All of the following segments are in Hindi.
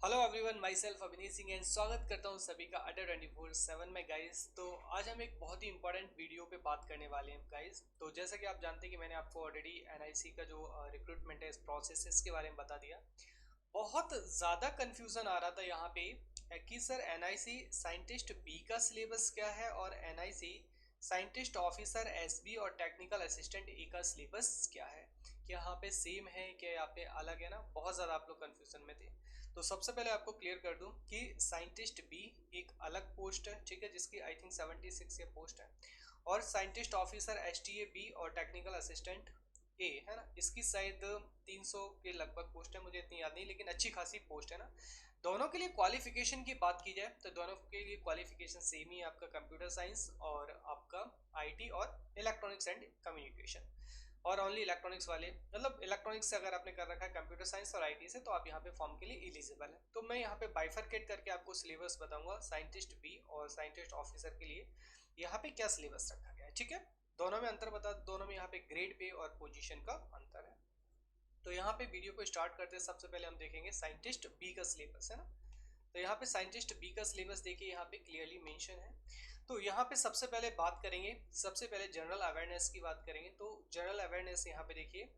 हेलो एवरीवन, माई सेल्फ अभिनीत सिंह एंड स्वागत करता हूं सभी का अड्डा 24/7 में गाइस। तो आज हम एक बहुत ही इंपॉर्टेंट वीडियो पे बात करने वाले हैं गाइस। तो जैसा कि आप जानते हैं कि मैंने आपको ऑलरेडी एनआईसी का जो रिक्रूटमेंट है, इस प्रोसेस इसके बारे में बता दिया। बहुत ज़्यादा कंफ्यूजन आ रहा था यहाँ पे कि सर एनआईसी साइंटिस्ट बी का सिलेबस क्या है और एनआईसी साइंटिस्ट ऑफिसर एसबी और टेक्निकल असिस्टेंट ए का सिलेबस क्या है। क्या यहाँ पे सेम है, क्या यहाँ पे अलग है ना। बहुत ज़्यादा आप लोग कंफ्यूजन में थे। तो सबसे पहले आपको क्लियर कर दूं कि साइंटिस्ट बी एक अलग पोस्ट है, ठीक है, जिसकी आई थिंक 76 ये पोस्ट है। और scientist officer S T A B और टेक्निकल असिस्टेंट ए है ना, इसकी शायद 300 के लगभग पोस्ट है, मुझे इतनी याद नहीं, लेकिन अच्छी खासी पोस्ट है ना। दोनों के लिए क्वालिफिकेशन की बात की जाए तो दोनों के लिए क्वालिफिकेशन सेम ही है, आपका कंप्यूटर साइंस और आपका आईटी और इलेक्ट्रॉनिक्स एंड कम्युनिकेशन। और ओनली इलेक्ट्रॉनिक्स वाले, मतलब इलेक्ट्रॉनिक्स से अगर आपने कर रखा है कंप्यूटर साइंस और आईटी से, तो आप यहाँ पे फॉर्म के लिए एलिजिबल है। तो मैं यहाँ पे बाइफरकेट करके आपको सिलेबस बताऊंगा साइंटिस्ट बी और साइंटिस्ट ऑफिसर के लिए यहाँ पे क्या सिलेबस रखा गया है, ठीक है। दोनों में अंतर बता, दोनों में यहाँ पे ग्रेड पे और पोजीशन का अंतर है। तो यहाँ पे वीडियो को स्टार्ट करते हैं। सबसे पहले हम देखेंगे साइंटिस्ट बी का सिलेबस, है ना। तो यहाँ पे साइंटिस्ट बी का सिलेबस देखिए, यहाँ पे क्लियरली मेंशन है। तो यहाँ पे सबसे पहले बात करेंगे, सबसे पहले जनरल अवेयरनेस की बात करेंगे। तो जनरल अवेयरनेस यहाँ पे देखिए,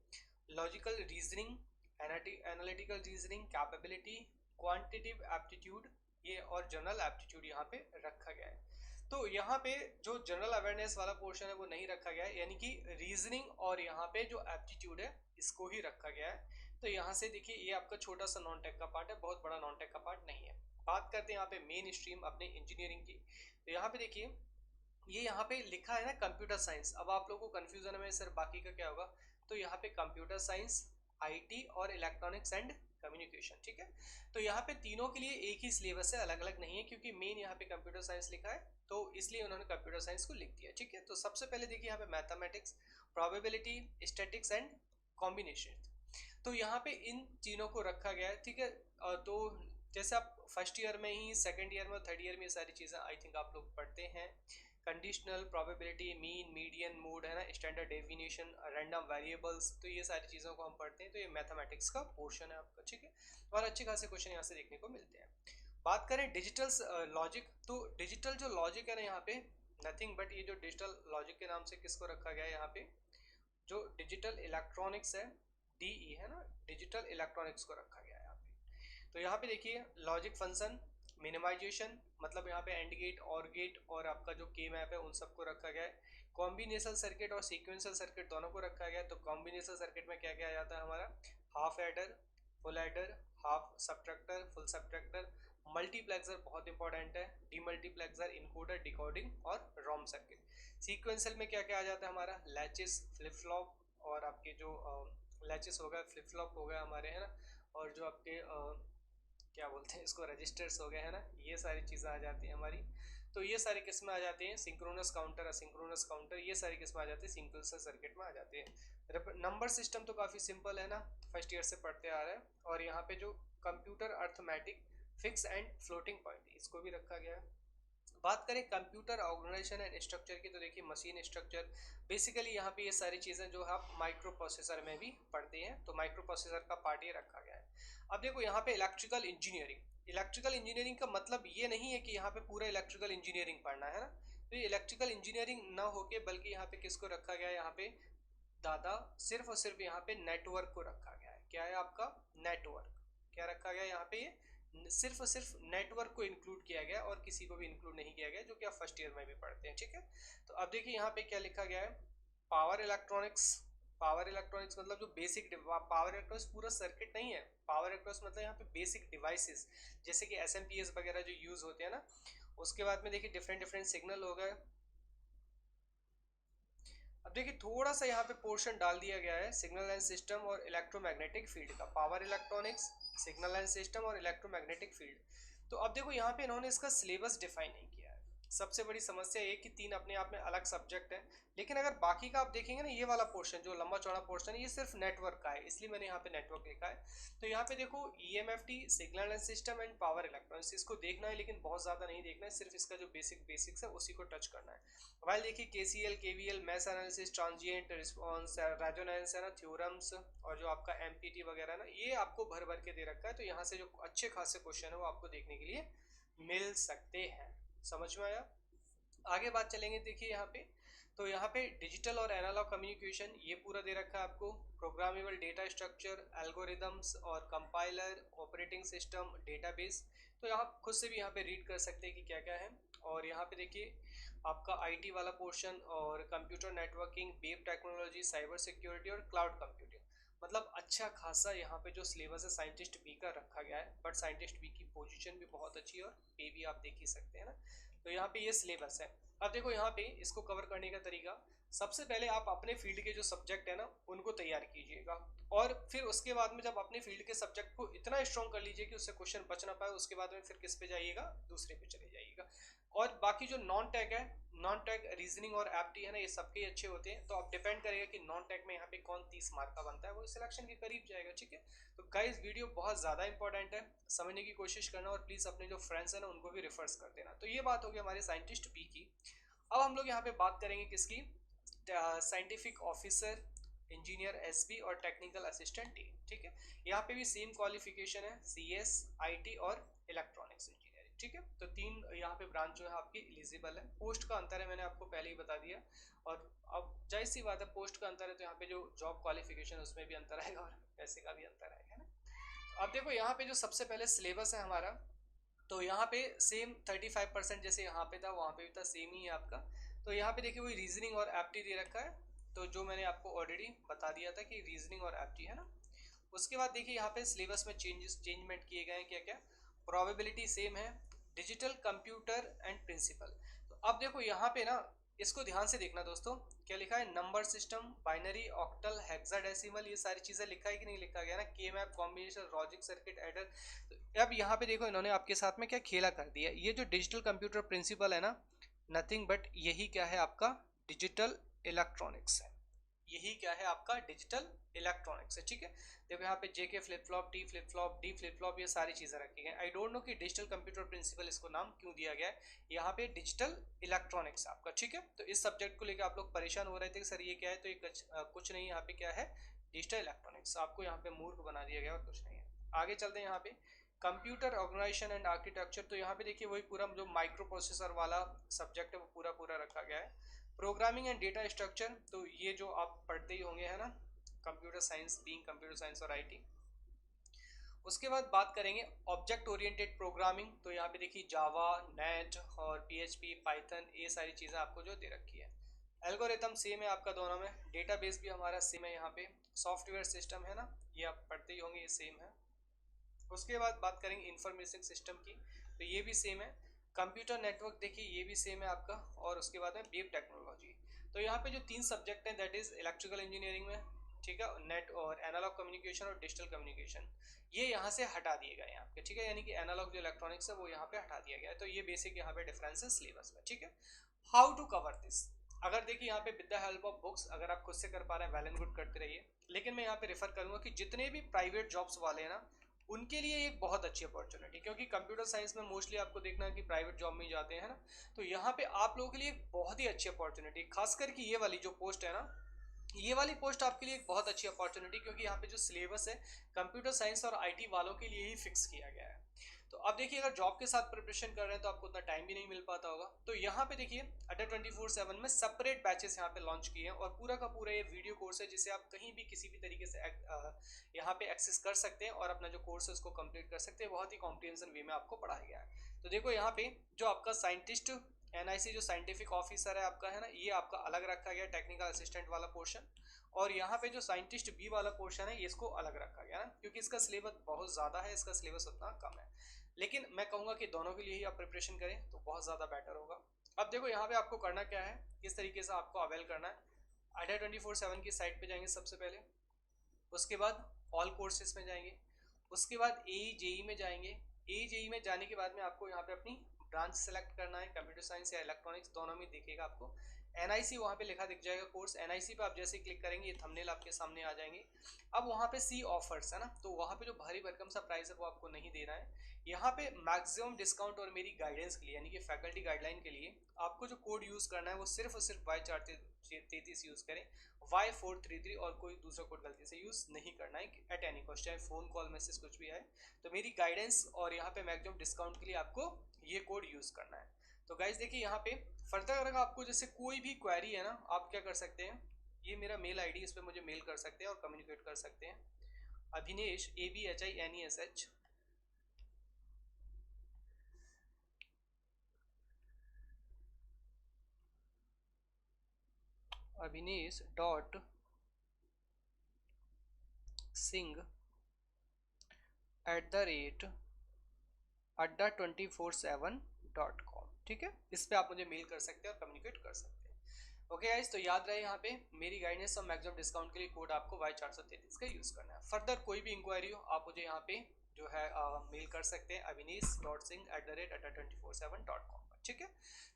logical reasoning, analytical reasoning, capability, quantitative aptitude, ये और जनरल एप्टीट्यूड यहाँ पे रखा गया है। तो यहाँ पे जो जनरल अवेयरनेस वाला पोर्शन है वो नहीं रखा गया है, यानी कि रीजनिंग और यहाँ पे जो एप्टीट्यूड है इसको ही रखा गया है। तो यहाँ से देखिए, ये आपका छोटा सा नॉन टेक का पार्ट है, बहुत बड़ा नॉन टेक का पार्ट नहीं है। बात करते हैं यहाँ पे मेन स्ट्रीम अपने इंजीनियरिंग की। तो यहाँ पे देखिए, ये यहाँ पे लिखा है ना कंप्यूटर साइंस। अब आप लोगों को कंफ्यूजन है सर बाकी का क्या होगा। तो यहाँ पे कंप्यूटर साइंस, आईटी और इलेक्ट्रॉनिक्स एंड कम्युनिकेशन, ठीक है। तो यहाँ पे तीनों के लिए एक ही सिलेबस है, अलग अलग नहीं है, क्योंकि मेन यहाँ पे कंप्यूटर साइंस लिखा है तो इसलिए उन्होंने कंप्यूटर साइंस को लिख दिया, ठीक है। तो सबसे पहले देखिए यहाँ पे mathematics, probability, statics and combination. तो यहाँ पे इन तीनों को रखा गया है, ठीक है। तो जैसे आप फर्स्ट ईयर में ही, सेकंड ईयर में, थर्ड ईयर में ये सारी चीज़ें आई थिंक आप लोग पढ़ते हैं। Conditional probability, mean, median, mode, है ना, स्टैंडर्ड डेफिनेशन, रैंडम वेरिएबल्स, तो ये सारी चीज़ों को हम पढ़ते हैं। तो ये मैथमेटिक्स का पोर्शन है आपका, ठीक है। और अच्छे खासे क्वेश्चन यहाँ से देखने को मिलते हैं। बात करें डिजिटल लॉजिक, तो डिजिटल जो लॉजिक है ना यहाँ पे, नथिंग बट ये जो डिजिटल लॉजिक के नाम से किसको रखा गया है यहाँ पे, जो डिजिटल इलेक्ट्रॉनिक्स है, डीई है ना, डिजिटल इलेक्ट्रॉनिक्स को रखा गया है यहाँ पे। तो यहाँ पे देखिए, लॉजिक फंक्शन, मिनिमाइजेशन, मतलब यहाँ पे एंड गेट और गेट और आपका जो के मैप है उन सबको रखा गया है। कॉम्बिनेशन सर्किट और सीक्वेंशियल सर्किट दोनों को रखा गया है। तो कॉम्बिनेशन सर्किट में क्या क्या आ जाता है हमारा, half adder, full adder, half subtractor, full subtractor, multiplexer बहुत इंपॉर्टेंट है, डीमल्टीप्लेक्सर, इनकोडर, डिकोडिंग और रोम सर्किट। सीक्वेंशियल में क्या क्या आ जाता है हमारा, लैचेस, फ्लिप फ्लॉप, और आपके जो लैचेस हो गए, फ्लिप फ्लॉप हो गए हमारे, है ना, और जो आपके क्या बोलते हैं इसको, रजिस्टर्स हो गए, है ना, ये सारी चीज़ें आ जाती हैं हमारी। तो ये सारी किस्में आ जाती हैं, सिंक्रोनस काउंटर, असिंक्रोनस काउंटर, ये सारी किस्में आ जाती है, सिंक्रोनस सर्किट में आ जाती है। नंबर सिस्टम तो काफ़ी सिंपल है ना, फर्स्ट ईयर से पढ़ते आ रहे हैं। और यहाँ पे जो computer arithmetic, fix and floating point, इसको भी रखा गया है। बात करें कंप्यूटर ऑर्गेनाइजेशन एंड स्ट्रक्चर की, तो देखिए मशीन स्ट्रक्चर, बेसिकली यहाँ पे ये सारी चीज़ें जो आप माइक्रो प्रोसेसर में भी पढ़ते हैं, तो माइक्रो प्रोसेसर का पार्ट ये रखा गया है। अब देखो यहाँ पे इलेक्ट्रिकल इंजीनियरिंग, इलेक्ट्रिकल इंजीनियरिंग का मतलब ये नहीं है कि यहाँ पे पूरा इलेक्ट्रिकल इंजीनियरिंग पढ़ना है ना। तो ये इलेक्ट्रिकल इंजीनियरिंग ना होके, बल्कि यहाँ पे किसको रखा गया है, यहाँ पे दादा, सिर्फ और सिर्फ यहाँ पे नेटवर्क को रखा गया है। क्या है आपका, नेटवर्क। क्या रखा गया है यहाँ पे, ये सिर्फ और सिर्फ नेटवर्क को इंक्लूड किया गया और किसी को भी इंक्लूड नहीं किया गया, जो कि आप फर्स्ट ईयर में भी पढ़ते हैं, ठीक है। तो अब देखिए यहाँ पे क्या लिखा गया है, पावर इलेक्ट्रॉनिक्स। पावर इलेक्ट्रॉनिक्स मतलब जो बेसिक, पावर इलेक्ट्रॉनिक्स पूरा सर्किट नहीं है, पावर इलेक्ट्रॉनिक्स मतलब यहाँ पे बेसिक डिवाइसेस, जैसे कि एस एम पी एस वगैरह जो यूज होते हैं ना। उसके बाद में देखिए डिफरेंट डिफरेंट सिग्नल हो गए। अब देखिए थोड़ा सा यहाँ पे पोर्शन डाल दिया गया है सिग्नल एंड सिस्टम और इलेक्ट्रोमैग्नेटिक फील्ड का, power electronics, signal and system और इलेक्ट्रोमैग्नेटिक फील्ड। तो अब देखो यहाँ पे इन्होंने इसका सिलेबस डिफाइन नहीं किया है। सबसे बड़ी समस्या ये कि 3 अपने आप में अलग सब्जेक्ट हैं, लेकिन अगर बाकी का आप देखेंगे ना, ये वाला पोर्शन जो लंबा चौड़ा पोर्शन है ये सिर्फ नेटवर्क का है, इसलिए मैंने यहाँ पे नेटवर्क लिखा है। तो यहाँ पे देखो EMFT, signal and system and power electronics, इसको देखना है लेकिन बहुत ज़्यादा नहीं देखना है, सिर्फ इसका जो बेसिक्स है उसी को टच करना है। वाइल देखिए KCL, KVL, mesh analysis, transient response, resonance है ना, थ्योरम्स, और जो आपका MPT वगैरह ना, ये आपको भर भर के दे रखा है। तो यहाँ से जो अच्छे खासे क्वेश्चन है वो आपको देखने के लिए मिल सकते हैं। समझ में आया? आगे बात चलेंगे, देखिए यहाँ पे, तो यहाँ पे डिजिटल और एनालॉग कम्युनिकेशन ये पूरा दे रखा है आपको। प्रोग्रामेबल डेटा स्ट्रक्चर, एल्गोरिदम्स और कंपाइलर, ऑपरेटिंग सिस्टम, डेटाबेस। तो यहाँ खुद से भी यहाँ पे रीड कर सकते हैं कि क्या क्या है। और यहाँ पे देखिए आपका IT वाला पोर्शन और computer networking, web technology, cyber security और क्लाउड कंप्यूटिंग। मतलब अच्छा खासा यहाँ पे जो सिलेबस है साइंटिस्ट बी का रखा गया है, बट साइंटिस्ट बी की पोजीशन भी बहुत अच्छी है और पे भी आप देख ही सकते हैं ना। तो यहाँ पे ये सिलेबस है। अब देखो यहाँ पे इसको कवर करने का तरीका, सबसे पहले आप अपने फील्ड के जो सब्जेक्ट है ना उनको तैयार कीजिएगा, और फिर उसके बाद में जब अपने फील्ड के सब्जेक्ट को इतना स्ट्रॉन्ग कर लीजिए कि उससे क्वेश्चन बच ना पाए, उसके बाद में फिर किस पे जाइएगा, दूसरे पे चले जाइएगा। और बाकी जो नॉन टैग है, नॉन टैग रीजनिंग और एप्टी है ना, ये सबके अच्छे होते हैं। तो अब डिपेंड करेगा कि नॉन टैग में यहाँ पे कौन 30 मार्क का बनता है, वो सिलेक्शन के करीब जाएगा। ठीक है, तो गाइस वीडियो बहुत ज़्यादा इंपॉर्टेंट है, समझने की कोशिश करना, और प्लीज़ अपने जो फ्रेंड्स हैं ना उनको भी रेफर्स कर देना। तो ये बात होगी हमारे साइंटिस्ट बी की। अब हम लोग यहाँ पे बात करेंगे किसकी, साइंटिफिक ऑफिसर, इंजीनियर SB और टेक्निकल असिस्टेंट डी। ठीक है, यहाँ पे भी सेम क्वालिफिकेशन है, CS, IT और इलेक्ट्रॉनिक्स इंजीनियरिंग। ठीक है, तो 3 यहाँ पे ब्रांच जो है आपकी एलिजिबल है। पोस्ट का अंतर है, मैंने आपको पहले ही बता दिया, और अब जाहिर सी बात है पोस्ट का अंतर है तो यहाँ पे जो जॉब क्वालिफिकेशन उसमें भी अंतर आएगा और पैसे का भी अंतर आएगा, है ना। अब देखो यहाँ पे जो सबसे पहले सिलेबस है हमारा, तो यहाँ पे सेम 35% जैसे यहाँ पे था वहाँ पे भी था, सेम ही है आपका। तो यहाँ पे देखिए वही रीजनिंग और एप्टी दे रखा है, तो जो मैंने आपको ऑलरेडी बता दिया था कि रीजनिंग और एप्टी है ना। उसके बाद देखिए यहाँ पे सिलेबस में चेंजमेंट किए गए हैं क्या क्या। प्रोबेबिलिटी सेम है, डिजिटल कंप्यूटर एंड प्रिंसिपल। तो अब देखो यहाँ पे ना, इसको ध्यान से देखना दोस्तों, क्या लिखा है, number system, binary, octal, hexadecimal, ये सारी चीज़ें लिखा है कि नहीं लिखा गया ना, के map, combination, logic circuit, adder. तो अब यहाँ पे देखो इन्होंने आपके साथ में क्या खेला कर दिया, ये जो डिजिटल कंप्यूटर प्रिंसिपल है ना, नथिंग बट यही क्या है आपका डिजिटल इलेक्ट्रॉनिक्स है। यही क्या है आपका डिजिटल इलेक्ट्रॉनिक्स है। ठीक है, देखो यहाँ पे JK flip flop, T flip flop, D flip flop, ये सारी चीज़ें रखी गई। आई डोंट नो कि डिजिटल कंप्यूटर प्रिंसिपल इसको नाम क्यों दिया गया है, यहाँ पे डिजिटल इलेक्ट्रॉनिक्स आपका। ठीक है, तो इस सब्जेक्ट को लेकर आप लोग परेशान हो रहे थे कि सर ये क्या है, तो ये कुछ नहीं, यहाँ पे क्या है डिजिटल इलेक्ट्रॉनिक्स, आपको यहाँ पे मूर्ख बना दिया गया और कुछ नहीं है। आगे चलते हैं यहाँ पे कंप्यूटर ऑर्गेनाइजेशन एंड आर्किटेक्चर। तो यहाँ पे देखिए वही पूरा जो माइक्रो प्रोसेसर वाला सब्जेक्ट है वो पूरा पूरा रखा गया है। प्रोग्रामिंग एंड डेटा स्ट्रक्चर, तो ये जो आप पढ़ते ही होंगे है ना, computer science, being computer science और IT। उसके बाद बात करेंगे ऑब्जेक्ट ओरिएंटेड प्रोग्रामिंग, तो यहाँ पे देखिए जावा, नेट और PHP, पाइथन, ये सारी चीज़ें आपको जो दे रखी है। एल्गोरिथम सेम है आपका दोनों में, डेटाबेस भी हमारा सेम है यहाँ पे, सॉफ्टवेयर सिस्टम है ना, ये आप पढ़ते ही होंगे, ये सेम है। उसके बाद बात करेंगे इंफॉर्मेशन सिस्टम की, तो ये भी सेम है। कंप्यूटर नेटवर्क देखिए ये भी सेम है आपका, और उसके बाद में वेब टेक्नोलॉजी। तो यहाँ पे जो 3 सब्जेक्ट हैं दैट इज इलेक्ट्रिकल इंजीनियरिंग में, ठीक है, नेट और एनालॉग कम्युनिकेशन और डिजिटल कम्युनिकेशन, ये यहाँ से हटा दिए गए हैं आपके। ठीक है, यानी कि एनालॉग जो इलेक्ट्रॉनिक्स है वो यहाँ पे हटा दिया गया है। तो ये बेसिक यहाँ पे डिफरेंस है सिलेबस में। ठीक है, हाउ टू कवर दिस, अगर देखिए यहाँ पे with the help of books अगर आप खुद से कर पा रहे हैं वेल एंड गुड, करते रहिए। लेकिन मैं यहाँ पे रेफर करूंगा कि जितने भी प्राइवेट जॉब्स वाले हैं ना उनके लिए एक बहुत अच्छी अपॉर्चुनिटी, क्योंकि कंप्यूटर साइंस में मोस्टली आपको देखना है कि प्राइवेट जॉब में ही जाते हैं ना। तो यहाँ पे आप लोगों के लिए एक बहुत ही अच्छी अपॉर्चुनिटी, खासकर कि ये वाली जो पोस्ट है ना, ये वाली पोस्ट आपके लिए एक बहुत अच्छी अपॉर्चुनिटी, क्योंकि यहाँ पे जो सिलेबस है कंप्यूटर साइंस और IT वालों के लिए ही फिक्स किया गया है। तो अब देखिए अगर जॉब के साथ प्रिपरेशन कर रहे हैं तो आपको उतना टाइम भी नहीं मिल पाता होगा। तो यहाँ पे देखिए अड्डा 24/7 में सेपरेट बैचेस यहाँ पे लॉन्च किए हैं, और पूरा का पूरा ये वीडियो कोर्स है जिसे आप कहीं भी किसी भी तरीके से यहाँ पे एक्सेस कर सकते हैं और अपना जो कोर्स है उसको कंप्लीट कर सकते हैं। बहुत ही कॉम्प्रिहेंसिव वे में आपको पढ़ाया गया है। तो देखो यहाँ पे जो आपका साइंटिस्ट NIC जो साइंटिफिक ऑफिसर है आपका, है ना, ये आपका अलग रखा गया टेक्निकल असिस्टेंट वाला पोर्शन, और यहाँ पे जो साइंटिस्ट बी वाला पोर्शन है इसको अलग रखा गया ना, क्योंकि इसका सिलेबस बहुत ज़्यादा है, इसका सिलेबस उतना कम है। लेकिन मैं कहूँगा कि दोनों के लिए ही आप प्रिपरेशन करें तो बहुत ज़्यादा बेटर होगा। अब देखो यहाँ पे आपको करना क्या है, किस तरीके से आपको अवेल करना है। अड्डा 24/7 की साइट पे जाएंगे सबसे पहले, उसके बाद ऑल कोर्सेज में जाएंगे, उसके बाद AE JE में जाएंगे। AE JE में जाने के बाद में आपको यहाँ पे अपनी ब्रांच सेलेक्ट करना है, कंप्यूटर साइंस या इलेक्ट्रॉनिक्स दोनों में दिखेगा आपको। NIC वहाँ पे लिखा दिख जाएगा कोर्स। NIC पे आप जैसे क्लिक करेंगे ये थंबनेल आपके सामने आ जाएंगे। अब वहाँ पे सी ऑफर्स है ना, तो वहाँ पे जो भारी भरकम सा प्राइस है वो आपको नहीं देना है। यहाँ पे मैक्सिमम डिस्काउंट और मेरी गाइडेंस के लिए यानी कि फैकल्टी गाइडलाइन के लिए आपको जो कोड यूज़ करना है वो सिर्फ और सिर्फ Y433 यूज़ करें। Y433 और कोई दूसरा कोड गलती से यूज़ नहीं करना है एट एनी कॉस्ट, चाहे फ़ोन कॉल मैसेज कुछ भी आए। तो मेरी गाइडेंस और यहाँ पे मैक्सिमम डिस्काउंट के लिए आपको ये कोड यूज़ करना है। तो गाइज देखिए यहाँ पे फर्दर अगर आपको जैसे कोई भी क्वेरी है ना, आप क्या कर सकते हैं, ये मेरा मेल आईडी, इस पर मुझे मेल कर सकते हैं और कम्युनिकेट कर सकते हैं। Abhinesh ABHINESH Abhinesh dot Singh @adda247.com, ठीक है। इस पे आप मुझे मेल कर सकते हैं और कम्युनिकेट कर सकते हैं। ओके गाइस, तो याद रहे यहाँ पे मेरी गाइडेंस और मैक्सिमम डिस्काउंट के लिए कोड आपको Y433 का यूज़ करना है। फर्दर कोई भी इंक्वायरी हो आप मुझे यहाँ पे जो है मेल कर सकते हैं avinesh.singh@adda247.com पर, ठीक है।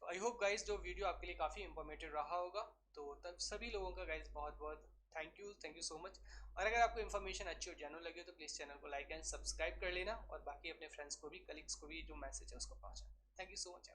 तो आई होप गाइस जो वीडियो आपके लिए काफ़ी इंफॉर्मेटिव रहा होगा। तो तब सभी लोगों का गाइस बहुत बहुत थैंक यू सो मच। और अगर आपको इन्फॉर्मेशन अच्छी और जेन्युइन लगे तो प्लीज़ चैनल को लाइक एंड सब्सक्राइब कर लेना और बाकी अपने फ्रेंड्स को भी, कलीग्स को भी जो मैसेज है उसको पहुँचाना। Thank you so much.